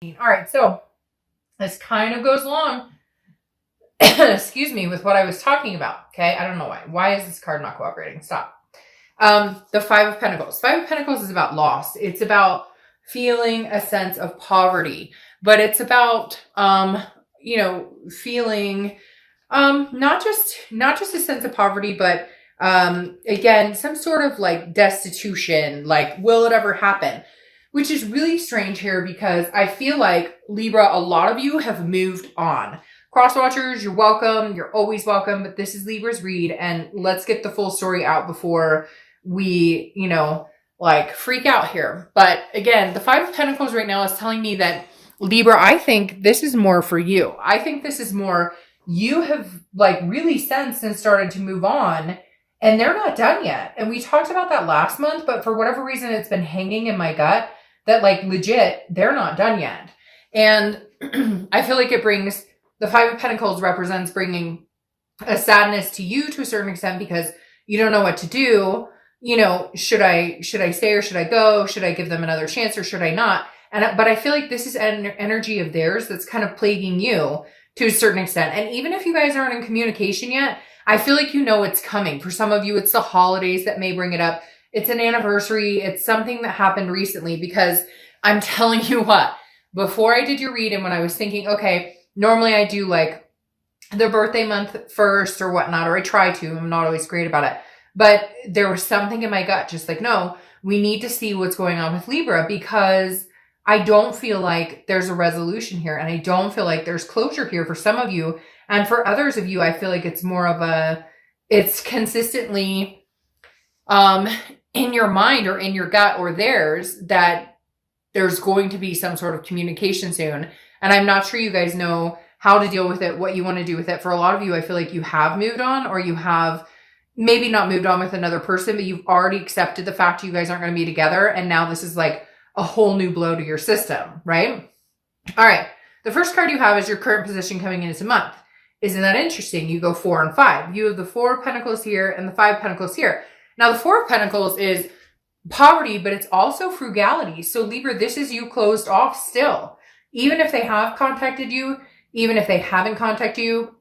All right, so this kind of goes along, excuse me, with what I was talking about. Okay, I don't know why. Why is this card not cooperating? Stop. The Five of Pentacles. Five of Pentacles is about loss. It's about feeling a sense of poverty, but it's about, feeling, not just a sense of poverty, but, again, some sort of like destitution, like, will it ever happen? Which is really strange here because I feel like Libra, a lot of you have moved on. Cross watchers, you're welcome. You're always welcome, but this is Libra's read, and let's get the full story out before we, freak out here. But again, the Five of Pentacles right now is telling me that Libra, I think this is more for you. I think this is more, you have really sensed and started to move on, and they're not done yet. And we talked about that last month, but for whatever reason, it's been hanging in my gut that legit, they're not done yet. And I feel like the Five of Pentacles represents bringing a sadness to you to a certain extent because you don't know what to do. Should I stay or should I go? Should I give them another chance or should I not? But I feel like this is an energy of theirs that's kind of plaguing you to a certain extent. And even if you guys aren't in communication yet, I feel like it's coming. For some of you, it's the holidays that may bring it up. It's an anniversary. It's something that happened recently because I'm telling you what, before I did your read and when I was thinking, okay, normally I do the birthday month first or whatnot, or I try to. I'm not always great about it. But there was something in my gut just no, we need to see what's going on with Libra because I don't feel like there's a resolution here and I don't feel like there's closure here for some of you. And for others of you, I feel like it's more of it's consistently in your mind or in your gut or theirs that there's going to be some sort of communication soon. And I'm not sure you guys know how to deal with it, what you want to do with it. For a lot of you, I feel like you have moved on or you have maybe not moved on with another person, but you've already accepted the fact you guys aren't going to be together. And now this is a whole new blow to your system, right? All right. The first card you have is your current position coming into the month. Isn't that interesting? You go 4 and 5. You have the Four of Pentacles here and the Five of Pentacles here. Now, the Four of Pentacles is poverty, but it's also frugality. So Libra, this is you closed off still. Even if they have contacted you, even if they haven't contacted you,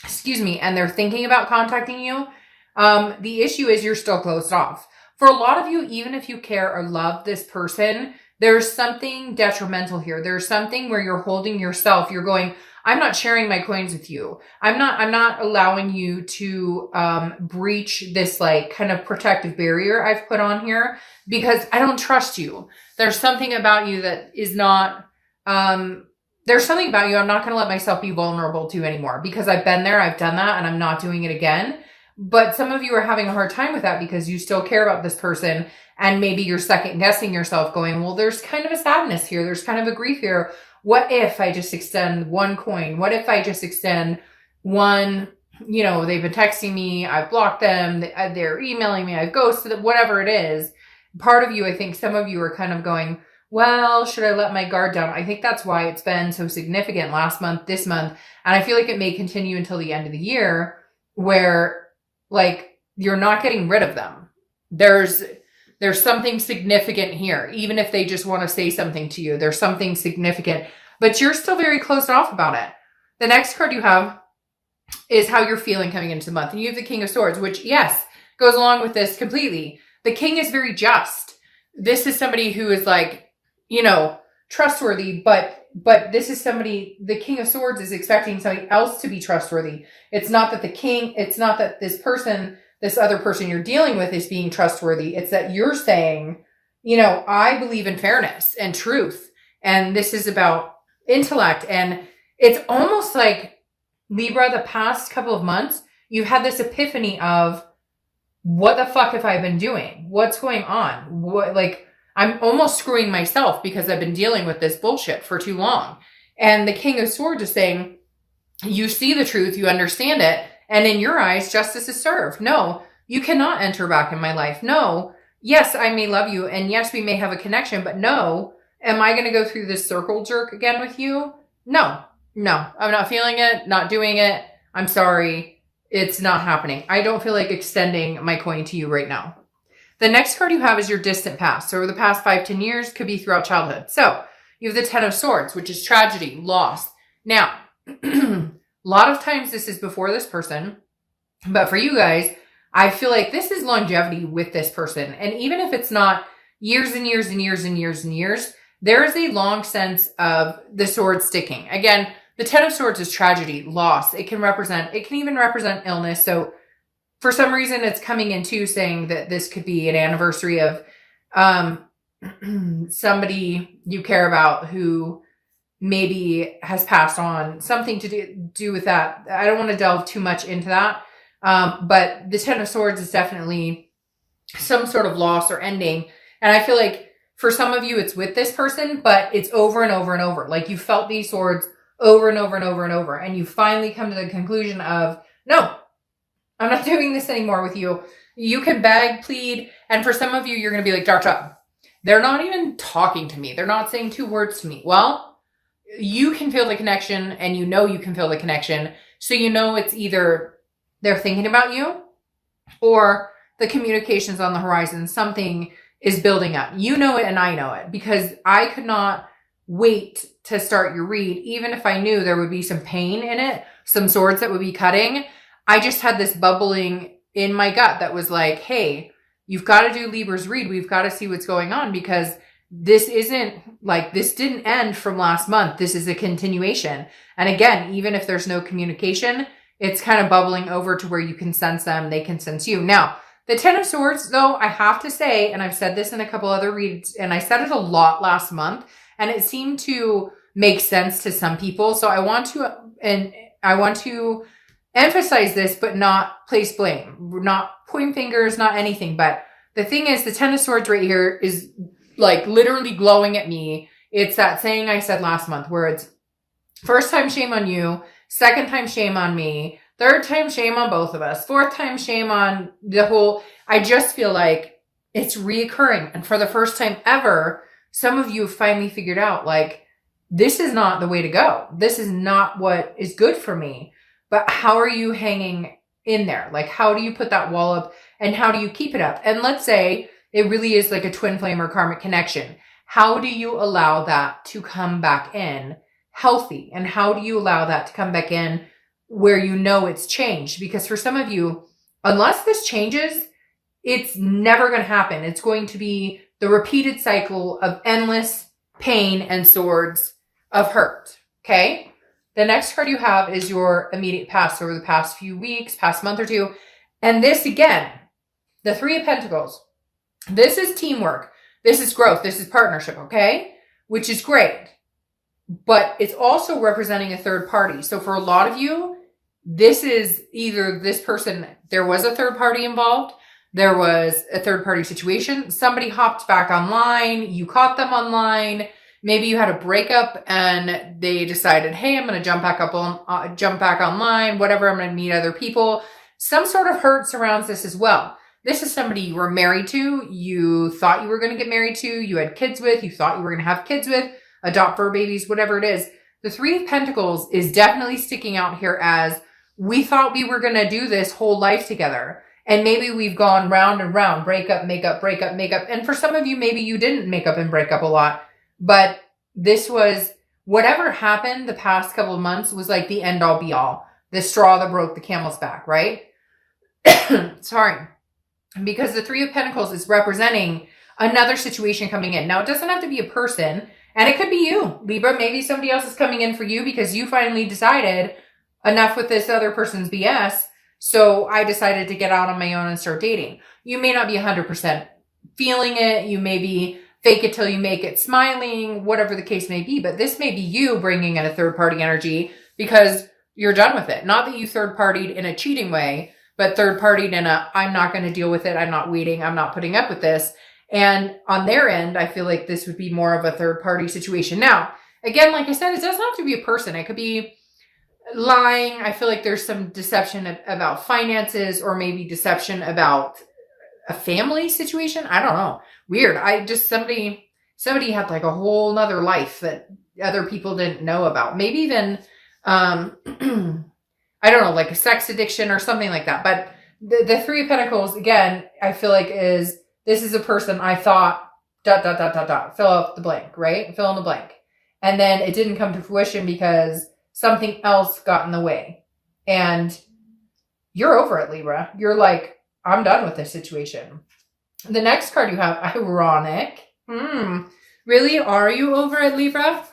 excuse me, and they're thinking about contacting you, the issue is you're still closed off. For a lot of you, even if you care or love this person, there's something detrimental here. There's something where you're holding yourself. You're going, I'm not sharing my coins with you. I'm not allowing you to breach this kind of protective barrier I've put on here because I don't trust you. There's something about you that is not, there's something about you I'm not going to let myself be vulnerable to anymore because I've been there, I've done that, and I'm not doing it again. But some of you are having a hard time with that because you still care about this person and maybe you're second guessing yourself going, well, there's kind of a sadness here. There's kind of a grief here. What if I just extend one coin? What if I just extend one, they've been texting me, I've blocked them, they're emailing me, I've ghosted them, whatever it is. Part of you, I think some of you are kind of going, well, should I let my guard down? I think that's why it's been so significant last month, this month. And I feel like it may continue until the end of the year where you're not getting rid of them. There's something significant here. Even if they just want to say something to you, there's something significant, but you're still very closed off about it. The next card you have is how you're feeling coming into the month. And you have the King of Swords, which yes, goes along with this completely. The King is very just. This is somebody who is trustworthy, but this is somebody, the King of Swords is expecting somebody else to be trustworthy. It's not that this other person you're dealing with is being trustworthy. It's that you're saying, I believe in fairness and truth. And this is about intellect. And it's almost like Libra, the past couple of months, you've had this epiphany of what the fuck have I been doing? What's going on? I'm almost screwing myself because I've been dealing with this bullshit for too long. And the King of Swords is saying, you see the truth, you understand it, and in your eyes, justice is served. No, you cannot enter back in my life. No, yes, I may love you, and yes, we may have a connection, but no, am I going to go through this circle jerk again with you? No, I'm not feeling it, not doing it. I'm sorry. It's not happening. I don't feel like extending my coin to you right now. The next card you have is your distant past. So over the past 5-10 years, could be throughout childhood. So You have the Ten of Swords, which is tragedy, loss. Now, a lot of times this is before this person, but for you guys, I feel like this is longevity with this person. And even if it's not years and years and years and years and years, there is a long sense of the sword sticking. Again, the Ten of Swords is tragedy, loss. It can even represent illness. So for some reason, it's coming into saying that this could be an anniversary of somebody you care about who maybe has passed on, something to do with that. I don't want to delve too much into that. But the Ten of Swords is definitely some sort of loss or ending. And I feel like for some of you, it's with this person, but it's over and over and over. Like you felt these swords over and over and over and over. And you finally come to the conclusion of, no, I'm not doing this anymore with you. You can beg, plead. And for some of you, you're going to be like, Dark Child, they're not even talking to me. They're not saying 2 words to me. Well, you can feel the connection, and you know you can feel the connection. So you know it's either they're thinking about you or the communication's on the horizon. Something is building up. You know it and I know it, because I could not wait to start your read, even if I knew there would be some pain in it, some swords that would be cutting. I just had this bubbling in my gut that was like, hey, you've got to do Libra's read. We've got to see what's going on, because this didn't end from last month. This is a continuation. And again, even if there's no communication, it's kind of bubbling over to where you can sense them. They can sense you. Now, the Ten of Swords, though, I have to say, and I've said this in a couple other reads, and I said it a lot last month, and it seemed to make sense to some people. So I want to emphasize this, but not place blame, not point fingers, not anything. But the thing is, the Ten of Swords right here is like literally glowing at me. It's that saying I said last month where it's first time shame on you, second time shame on me, third time shame on both of us, fourth time shame on the whole. I just feel like it's reoccurring. And for the first time ever, some of you have finally figured out, like, this is not the way to go. This is not what is good for me. But how are you hanging in there? Like, how do you put that wall up, and how do you keep it up? And let's say it really is like a twin flame or karmic connection. How do you allow that to come back in healthy? And how do you allow that to come back in where you know it's changed? Because for some of you, unless this changes, it's never going to happen. It's going to be the repeated cycle of endless pain and swords of hurt. Okay? The next card you have is your immediate past, over the past few weeks, past month or two. And this again, the Three of Pentacles. This is teamwork. This is growth. This is partnership, okay? Which is great. But it's also representing a third party. So for a lot of you, this is either this person, there was a third party involved, there was a third party situation, somebody hopped back online, you caught them online, maybe you had a breakup and they decided, hey, I'm going to jump back online, whatever, I'm going to meet other people. Some sort of hurt surrounds this as well. This is somebody you were married to, you thought you were going to get married to, you had kids with, you thought you were going to have kids with, adopt fur babies, whatever it is. The Three of Pentacles is definitely sticking out here as, we thought we were going to do this whole life together. And maybe we've gone round and round, breakup, makeup, breakup, makeup. And for some of you, maybe you didn't make up and break up a lot. But this was, whatever happened the past couple of months was like the end all be all. The straw that broke the camel's back, right? Sorry. Because the Three of Pentacles is representing another situation coming in. Now, it doesn't have to be a person, and it could be you, Libra. Maybe somebody else is coming in for you because you finally decided enough with this other person's BS. So I decided to get out on my own and start dating. You may not be 100% feeling it. You may be fake it till you make it smiling, whatever the case may be. But this may be you bringing in a third party energy because you're done with it. Not that you third partied in a cheating way, but third partied in a, I'm not going to deal with it. I'm not waiting. I'm not putting up with this. And on their end, I feel like this would be more of a third party situation. Now, again, like I said, it doesn't have to be a person. It could be lying. I feel like there's some deception about finances, or maybe deception about a family situation. I don't know. Weird. Somebody had like a whole nother life that other people didn't know about. Maybe even, I don't know, like a sex addiction or something like that. But the Three of Pentacles, again, I feel like this is a person I thought, ... Fill out the blank, right? Fill in the blank. And then it didn't come to fruition because something else got in the way. And you're over it, Libra. You're like, I'm done with this situation. The next card you have, ironic. Really? Are you over it, Libra?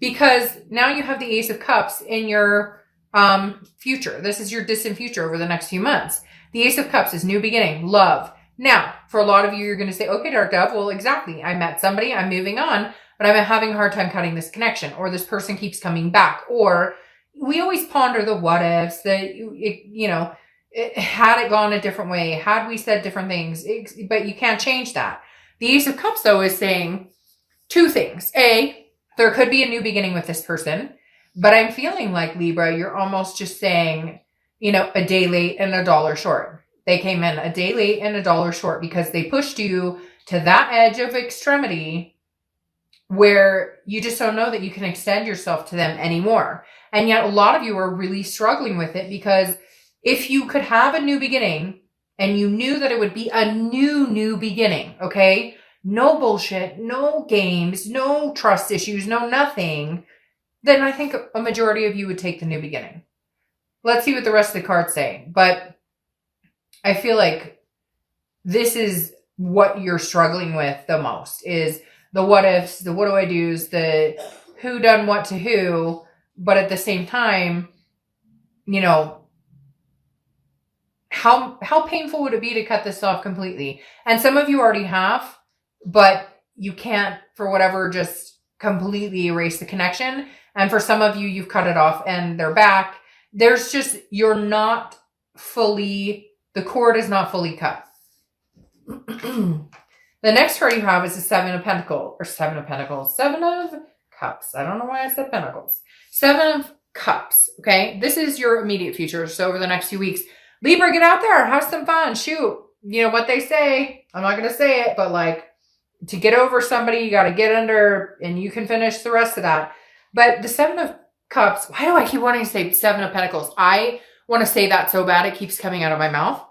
Because now you have the Ace of Cups in your future. This is your distant future over the next few months. The Ace of Cups is new beginning, love. Now, for a lot of you, you're going to say, okay, Dark Dove, well, exactly. I met somebody, I'm moving on, but I'm having a hard time cutting this connection, or this person keeps coming back, or we always ponder the what ifs, had it gone a different way, had we said different things, but you can't change that. The Ace of Cups, though, is saying two things. A, there could be a new beginning with this person, but I'm feeling like, Libra, you're almost just saying, a day late and a dollar short. They came in a day late and a dollar short because they pushed you to that edge of extremity where you just don't know that you can extend yourself to them anymore. And yet a lot of you are really struggling with it, because if you could have a new beginning and you knew that it would be a new beginning, okay? No bullshit, no games, no trust issues, no nothing, then I think a majority of you would take the new beginning. Let's see what the rest of the cards say. But I feel like this is what you're struggling with the most, is the what ifs, the what do I do's, the who done what to who. But at the same time, how painful would it be to cut this off completely? And some of you already have, but you can't, for whatever, just completely erase the connection. And for some of you, you've cut it off and they're back. You're not fully, the cord is not fully cut. The next card you have is the Seven of Cups. I don't know why I said Pentacles. Seven of Cups, okay? This is your immediate future. So over the next few weeks, Libra, get out there, have some fun, shoot. You know what they say. I'm not going to say it, but to get over somebody, you got to get under, and you can finish the rest of that. But the Seven of Cups, why do I keep wanting to say Seven of Pentacles? I want to say that so bad it keeps coming out of my mouth.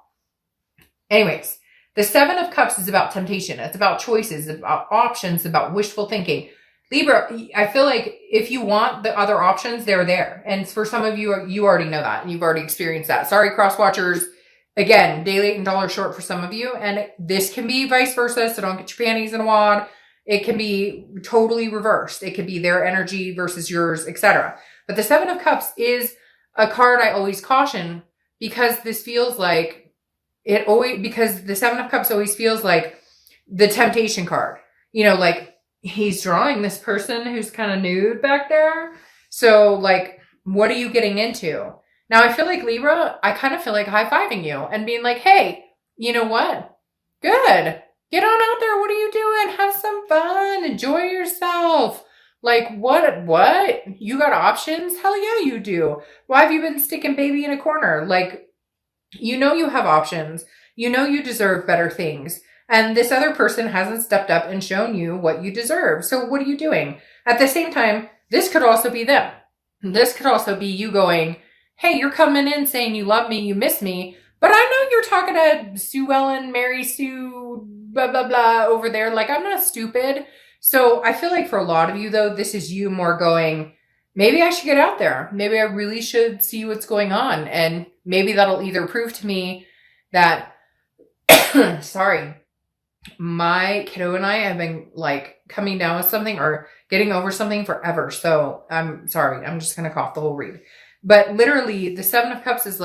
Anyways, the Seven of Cups is about temptation. It's about choices, about options, about wishful thinking. Libra, I feel like if you want the other options, they're there. And for some of you, you already know that. And you've already experienced that. Sorry, cross watchers. Again, day late and dollar short for some of you. And this can be vice versa. So don't get your panties in a wad. It can be totally reversed. It could be their energy versus yours, etc. But the Seven of Cups is a card I always caution, because this feels like because the Seven of Cups always feels like the temptation card. He's drawing this person who's kind of nude back there. So what are you getting into? Now I feel like, Libra, I kind of feel like high-fiving you and being like, hey, you know what? Good. Get on out there. What are you doing? Have some fun. Enjoy yourself. What? You got options? Hell yeah, you do. Why have you been sticking baby in a corner? You have options. You deserve better things. And this other person hasn't stepped up and shown you what you deserve. So what are you doing? At the same time, this could also be them. This could also be you going, hey, you're coming in saying you love me, you miss me, but I know you're talking to Sue Ellen, Mary Sue, blah, blah, blah over there. I'm not stupid. So I feel like for a lot of you, though, this is you more going, maybe I should get out there. Maybe I really should see what's going on. And maybe that'll either prove to me that, sorry, my kiddo and I have been coming down with something or getting over something forever. So I'm sorry. I'm just going to cough the whole read. But literally the Seven of Cups is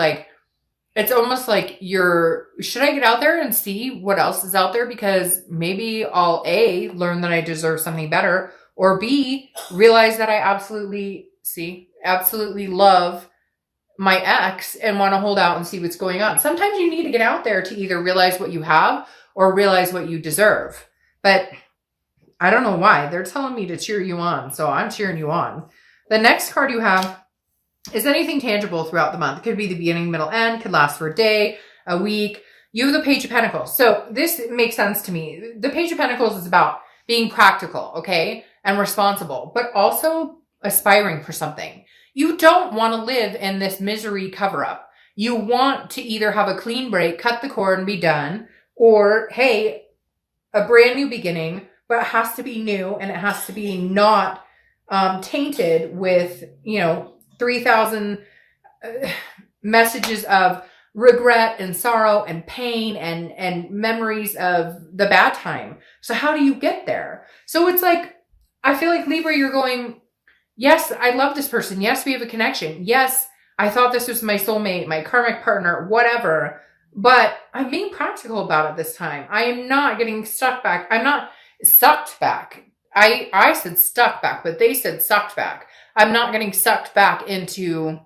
it's almost like should I get out there and see what else is out there? Because maybe I'll A, learn that I deserve something better, or B, realize that I absolutely love my ex and want to hold out and see what's going on. Sometimes you need to get out there to either realize what you have or realize what you deserve. But I don't know why. They're telling me to cheer you on, so I'm cheering you on. The next card you have is anything tangible throughout the month. It could be the beginning, middle, end, could last for a day, a week. You have the Page of Pentacles. So this makes sense to me. The Page of Pentacles is about being practical, okay, and responsible, but also aspiring for something. You don't want to live in this misery cover-up. You want to either have a clean break, cut the cord and be done, or, hey, a brand new beginning, but it has to be new and it has to be not tainted with, 3,000 messages of regret and sorrow and pain and memories of the bad time. So how do you get there? So it's like, I feel like Libra, you're going, yes, I love this person. Yes, we have a connection. Yes, I thought this was my soulmate, my karmic partner, whatever. But I'm being practical about it this time. I am not getting stuck back. I'm not sucked back. I said stuck back, but they said sucked back. I'm not getting sucked back into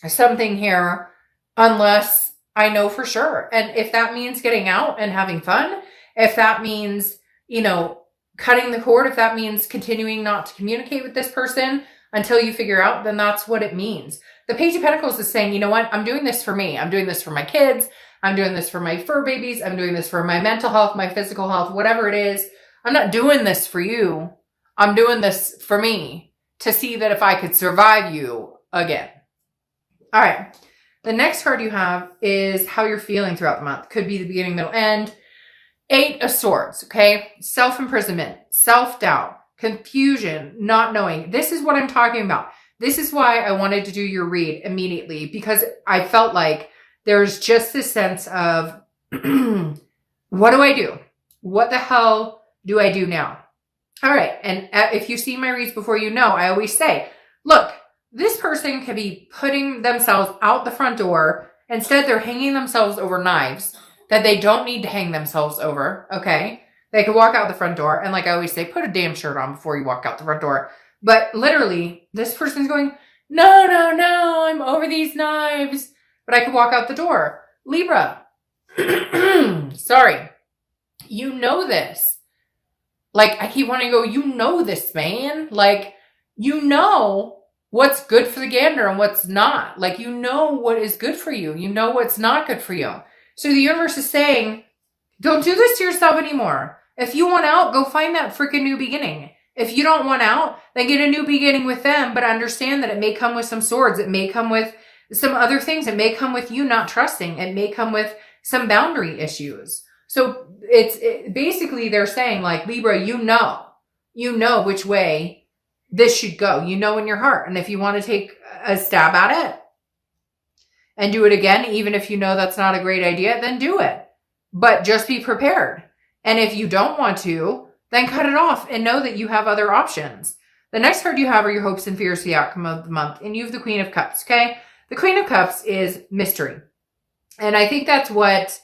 something here unless I know for sure. And if that means getting out and having fun, if that means, cutting the cord, if that means continuing not to communicate with this person until you figure out, then that's what it means. The Page of Pentacles is saying, you know what? I'm doing this for me. I'm doing this for my kids. I'm doing this for my fur babies. I'm doing this for my mental health, my physical health, whatever it is. I'm not doing this for you. I'm doing this for me to see that if I could survive you again. All right. The next card you have is how you're feeling throughout the month. Could be the beginning, middle, end. 8 of Swords, okay? Self-imprisonment, self-doubt, confusion, not knowing. This is what I'm talking about. This is why I wanted to do your read immediately, because I felt like there's just this sense of, what do I do? What the hell do I do now? All right. And if you see my reads before, I always say, look, this person could be putting themselves out the front door. Instead, they're hanging themselves over knives that they don't need to hang themselves over. Okay. They could walk out the front door. And like I always say, put a damn shirt on before you walk out the front door. But literally, this person's going, no, I'm over these knives. But I could walk out the door. Libra. Sorry. You know this. Like, I keep wanting to go, you know this, man. Like, you know what's good for the gander and what's not. Like, you know what is good for you. You know what's not good for you. So the universe is saying, don't do this to yourself anymore. If you want out, go find that freaking new beginning. If you don't want out, then get a new beginning with them, but understand that it may come with some swords. It may come with some other things. It may come with you not trusting. It may come with some boundary issues. So basically they're saying, like, Libra, you know which way this should go. You know in your heart. And if you want to take a stab at it and do it again, even if you know that's not a great idea, then do it. But just be prepared. And if you don't want to, then cut it off and know that you have other options. The next card you have are your hopes and fears for the outcome of the month. And you have the Queen of Cups, okay? The Queen of Cups is mystery. And I think that's what,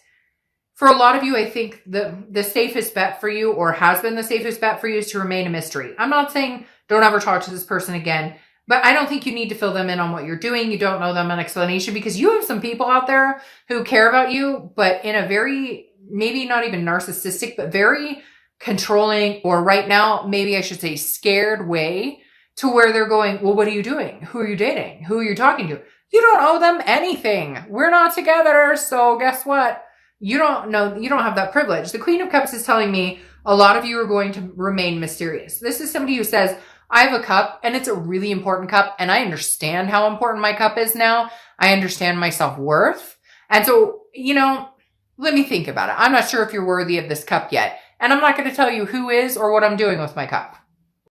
for a lot of you, I think the safest bet for you, or has been the safest bet for you, is to remain a mystery. I'm not saying don't ever talk to this person again, but I don't think you need to fill them in on what you're doing. You don't know them an explanation, because you have some people out there who care about you, but in a very, maybe not even narcissistic, but very controlling, or right now, maybe I should say scared way, to where they're going, well, what are you doing? Who are you dating? Who are you talking to? You don't owe them anything. We're not together. So guess what? You don't know, you don't have that privilege. The Queen of Cups is telling me a lot of you are going to remain mysterious. This is somebody who says, I have a cup and it's a really important cup, and I understand how important my cup is now. I understand my self-worth. And so, let me think about it. I'm not sure if you're worthy of this cup yet. And I'm not going to tell you who is or what I'm doing with my cup.